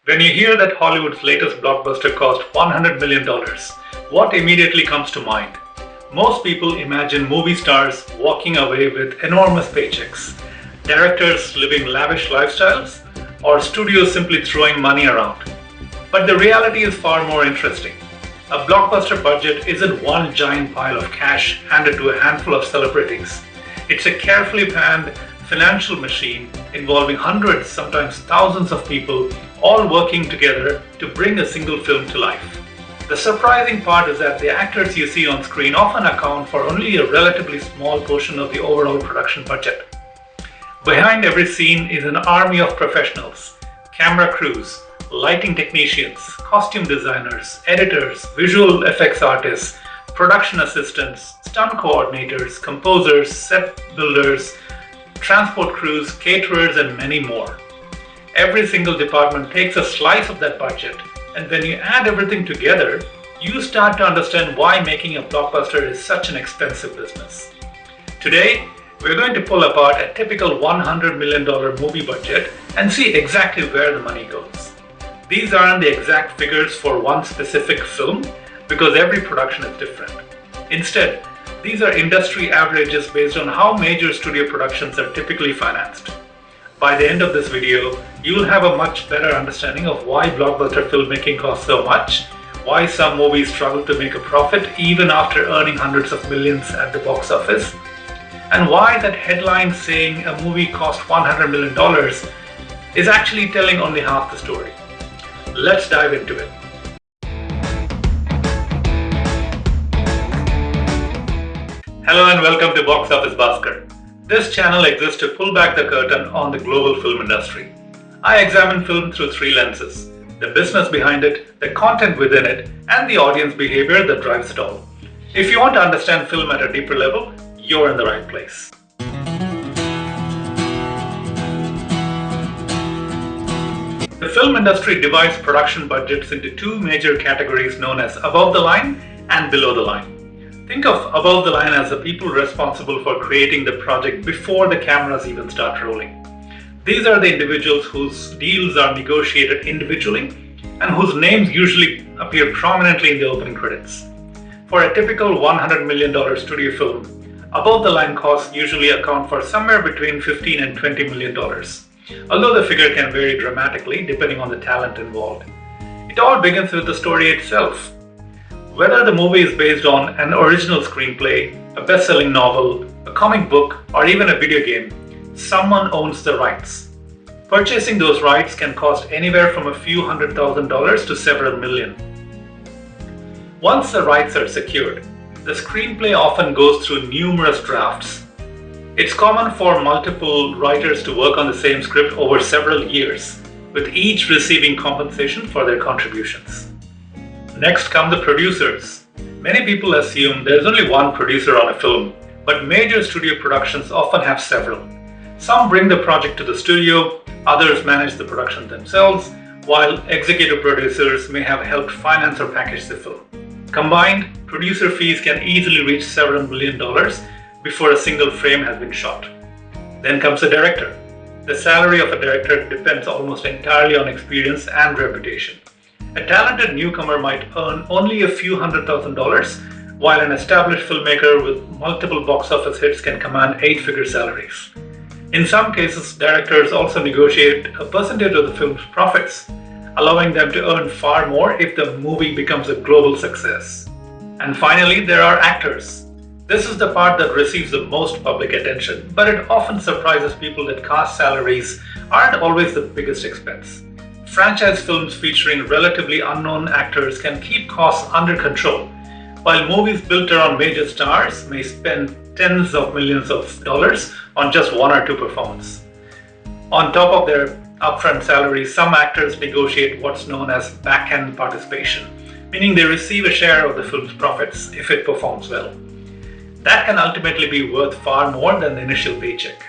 When you hear that Hollywood's latest blockbuster cost $100 million, what immediately comes to mind? Most people imagine movie stars walking away with enormous paychecks, directors living lavish lifestyles, or studios simply throwing money around. But the reality is far more interesting. A blockbuster budget isn't one giant pile of cash handed to a handful of celebrities. It's a carefully planned financial machine involving hundreds, sometimes thousands of people all working together to bring a single film to life. The surprising part is that the actors you see on screen often account for only a relatively small portion of the overall production budget. Behind every scene is an army of professionals, camera crews, lighting technicians, costume designers, editors, visual effects artists, production assistants, stunt coordinators, composers, set builders, transport crews, caterers, and many more. Every single department takes a slice of that budget, and when you add everything together, you start to understand why making a blockbuster is such an expensive business. Today, we're going to pull apart a typical $100 million movie budget and see exactly where the money goes. These aren't the exact figures for one specific film because every production is different. Instead, these are industry averages based on how major studio productions are typically financed. By the end of this video, you'll have a much better understanding of why blockbuster filmmaking costs so much, why some movies struggle to make a profit even after earning hundreds of millions at the box office, and why that headline saying a movie cost $100 million is actually telling only half the story. Let's dive into it. Hello and welcome to BoxOfficeBhaskar. This channel exists to pull back the curtain on the global film industry. I examine film through three lenses: the business behind it, the content within it, and the audience behavior that drives it all. If you want to understand film at a deeper level, you're in the right place. The film industry divides production budgets into two major categories known as above the line and below the line. Think of above the line as the people responsible for creating the project before the cameras even start rolling. These are the individuals whose deals are negotiated individually and whose names usually appear prominently in the opening credits. For a typical $100 million studio film, above the line costs usually account for somewhere between $15 and $20 million, although the figure can vary dramatically depending on the talent involved. It all begins with the story itself. Whether the movie is based on an original screenplay, a best-selling novel, a comic book, or even a video game, someone owns the rights. Purchasing those rights can cost anywhere from a few $100,000 to several million. Once the rights are secured, the screenplay often goes through numerous drafts. It's common for multiple writers to work on the same script over several years, with each receiving compensation for their contributions. Next come the producers. Many people assume there's only one producer on a film, but major studio productions often have several. Some bring the project to the studio, others manage the production themselves, while executive producers may have helped finance or package the film. Combined, producer fees can easily reach several $million before a single frame has been shot. Then comes the director. The salary of a director depends almost entirely on experience and reputation. A talented newcomer might earn only a few $100,000, while an established filmmaker with multiple box office hits can command eight-figure salaries. In some cases, directors also negotiate a percentage of the film's profits, allowing them to earn far more if the movie becomes a global success. And finally, there are actors. This is the part that receives the most public attention, but it often surprises people that cast salaries aren't always the biggest expense. Franchise films featuring relatively unknown actors can keep costs under control, while movies built around major stars may spend tens of millions of dollars on just one or two performances. On top of their upfront salaries, some actors negotiate what's known as back-end participation, meaning they receive a share of the film's profits if it performs well. That can ultimately be worth far more than the initial paycheck.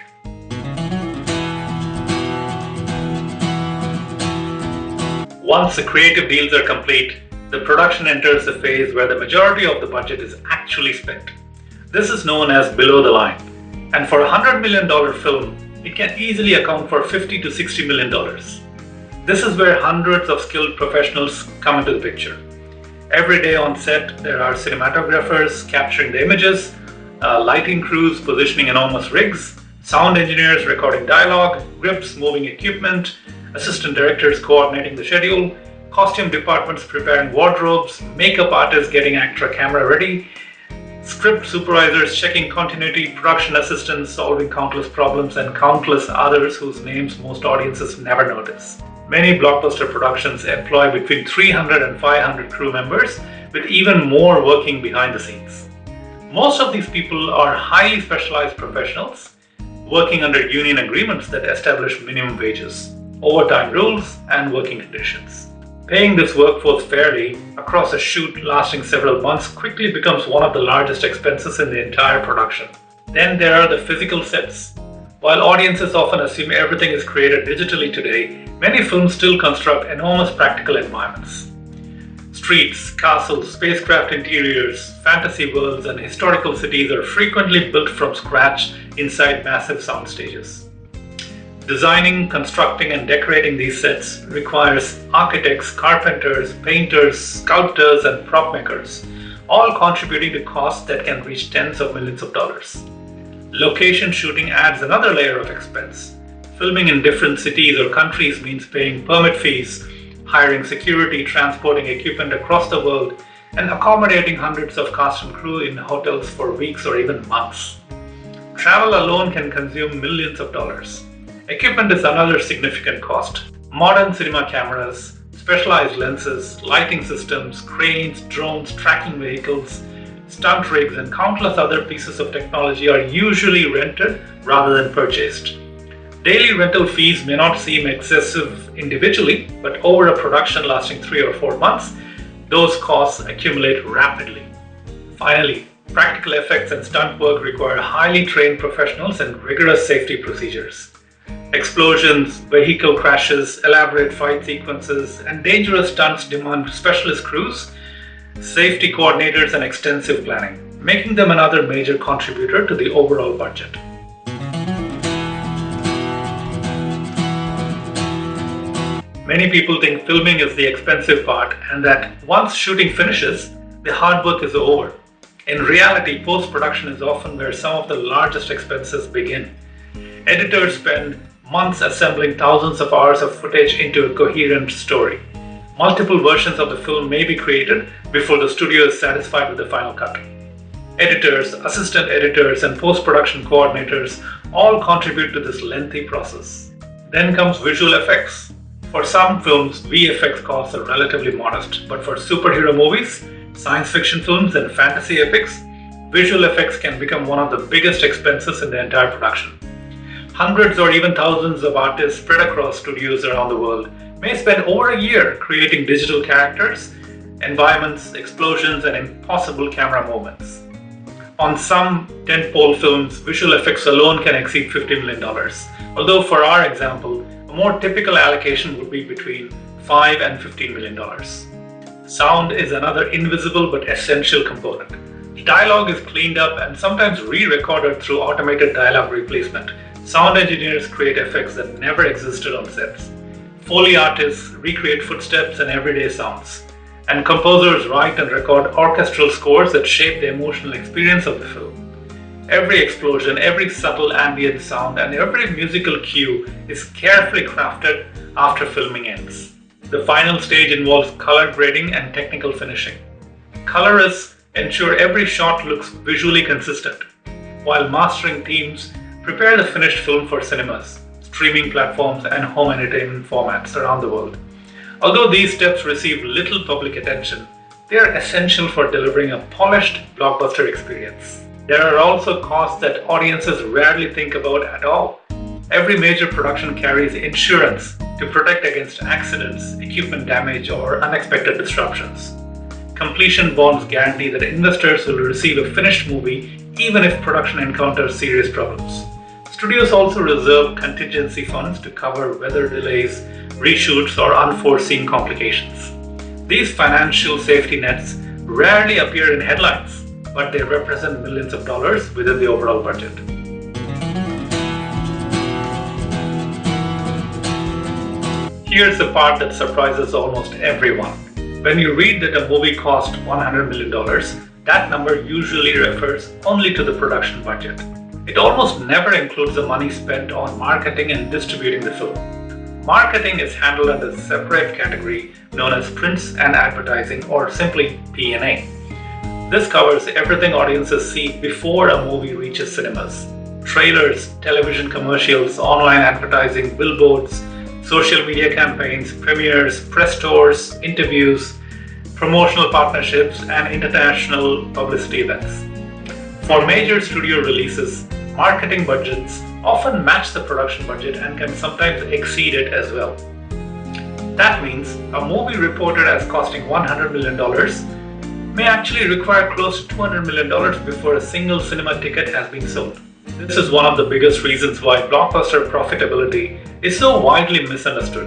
Once the creative deals are complete, the production enters the phase where the majority of the budget is actually spent. This is known as below the line, and for a $100 million film, it can easily account for $50 to $60 million. This is where hundreds of skilled professionals come into the picture. Every day on set, there are cinematographers capturing the images, lighting crews positioning enormous rigs, sound engineers recording dialogue, grips moving equipment, assistant directors coordinating the schedule, costume departments preparing wardrobes, makeup artists getting actor camera ready, script supervisors checking continuity, production assistants solving countless problems, and countless others whose names most audiences never notice. Many blockbuster productions employ between 300 and 500 crew members, with even more working behind the scenes. Most of these people are highly specialized professionals working under union agreements that establish minimum wages, overtime rules, and working conditions. Paying this workforce fairly across a shoot lasting several months quickly becomes one of the largest expenses in the entire production. Then there are the physical sets. While audiences often assume everything is created digitally today, many films still construct enormous practical environments. Streets, castles, spacecraft interiors, fantasy worlds, and historical cities are frequently built from scratch inside massive sound stages. Designing, constructing, and decorating these sets requires architects, carpenters, painters, sculptors, and prop makers, all contributing to costs that can reach tens of millions of dollars. Location shooting adds another layer of expense. Filming in different cities or countries means paying permit fees, hiring security, transporting equipment across the world, and accommodating hundreds of cast and crew in hotels for weeks or even months. Travel alone can consume millions of dollars. Equipment is another significant cost. Modern cinema cameras, specialized lenses, lighting systems, cranes, drones, tracking vehicles, stunt rigs, and countless other pieces of technology are usually rented rather than purchased. Daily rental fees may not seem excessive individually, but over a production lasting 3 or 4 months, those costs accumulate rapidly. Finally, practical effects and stunt work require highly trained professionals and rigorous safety procedures. Explosions, vehicle crashes, elaborate fight sequences, and dangerous stunts demand specialist crews, safety coordinators, and extensive planning, making them another major contributor to the overall budget. Many people think filming is the expensive part and that once shooting finishes, the hard work is over. In reality, post-production is often where some of the largest expenses begin. Editors spend months assembling thousands of hours of footage into a coherent story. Multiple versions of the film may be created before the studio is satisfied with the final cut. Editors, assistant editors, and post-production coordinators all contribute to this lengthy process. Then comes visual effects. For some films, VFX costs are relatively modest, but for superhero movies, science fiction films, and fantasy epics, visual effects can become one of the biggest expenses in the entire production. Hundreds or even thousands of artists spread across studios around the world may spend over a year creating digital characters, environments, explosions, and impossible camera movements. On some tentpole films, visual effects alone can exceed $50 million, although for our example, a more typical allocation would be between $5 and $15 million. Sound is another invisible but essential component. Dialogue is cleaned up and sometimes re-recorded through automated dialogue replacement. Sound engineers create effects that never existed on sets. Foley artists recreate footsteps and everyday sounds. And composers write and record orchestral scores that shape the emotional experience of the film. Every explosion, every subtle ambient sound, and every musical cue is carefully crafted after filming ends. The final stage involves color grading and technical finishing. Colorists ensure every shot looks visually consistent, while mastering teams prepare the finished film for cinemas, streaming platforms, and home entertainment formats around the world. Although these steps receive little public attention, they are essential for delivering a polished blockbuster experience. There are also costs that audiences rarely think about at all. Every major production carries insurance to protect against accidents, equipment damage, or unexpected disruptions. Completion bonds guarantee that investors will receive a finished movie even if production encounters serious problems. Studios also reserve contingency funds to cover weather delays, reshoots, or unforeseen complications. These financial safety nets rarely appear in headlines, but they represent millions of dollars within the overall budget. Here's the part that surprises almost everyone. When you read that a movie cost $100 million, that number usually refers only to the production budget. It almost never includes the money spent on marketing and distributing the film. Marketing is handled under a separate category known as prints and advertising, or simply P&A. This covers everything audiences see before a movie reaches cinemas. Trailers, television commercials, online advertising, billboards, social media campaigns, premieres, press tours, interviews, promotional partnerships, and international publicity events. For major studio releases, marketing budgets often match the production budget and can sometimes exceed it as well. That means a movie reported as costing $100 million may actually require close to $200 million before a single cinema ticket has been sold. This is one of the biggest reasons why blockbuster profitability is so widely misunderstood.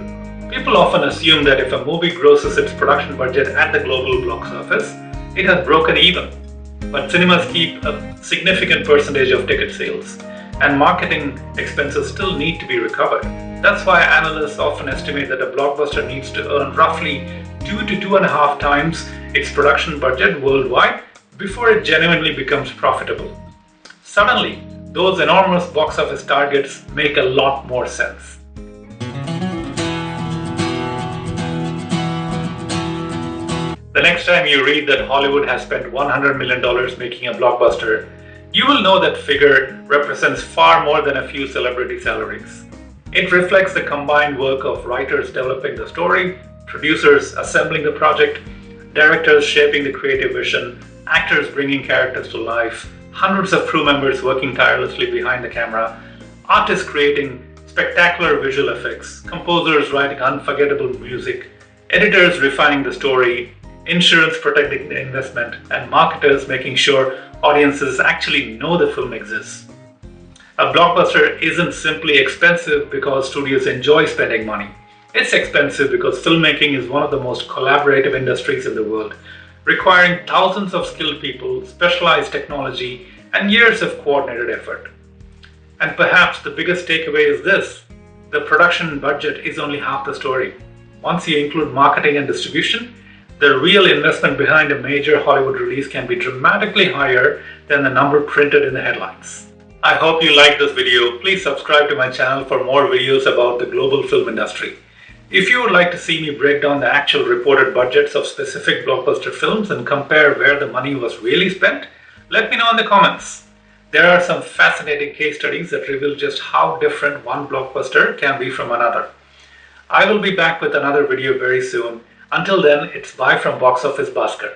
People often assume that if a movie grosses its production budget at the global box office, it has broken even. But cinemas keep a significant percentage of ticket sales, and marketing expenses still need to be recovered. That's why analysts often estimate that a blockbuster needs to earn roughly 2 to 2.5 times its production budget worldwide before it genuinely becomes profitable. Suddenly, those enormous box office targets make a lot more sense. The next time you read that Hollywood has spent $100 million making a blockbuster, you will know that figure represents far more than a few celebrity salaries. It reflects the combined work of writers developing the story, producers assembling the project, directors shaping the creative vision, actors bringing characters to life, hundreds of crew members working tirelessly behind the camera, artists creating spectacular visual effects, composers writing unforgettable music, editors refining the story, insurance protecting the investment, and marketers making sure audiences actually know the film exists. A blockbuster isn't simply expensive because studios enjoy spending money. It's expensive because filmmaking is one of the most collaborative industries in the world, requiring thousands of skilled people, specialized technology, and years of coordinated effort. And perhaps the biggest takeaway is this: the production budget is only half the story. Once you include marketing and distribution, the real investment behind a major Hollywood release can be dramatically higher than the number printed in the headlines. I hope you liked this video. Please subscribe to my channel for more videos about the global film industry. If you would like to see me break down the actual reported budgets of specific blockbuster films and compare where the money was really spent, let me know in the comments. There are some fascinating case studies that reveal just how different one blockbuster can be from another. I will be back with another video very soon. Until then, it's bye from Box Office Bhaskar.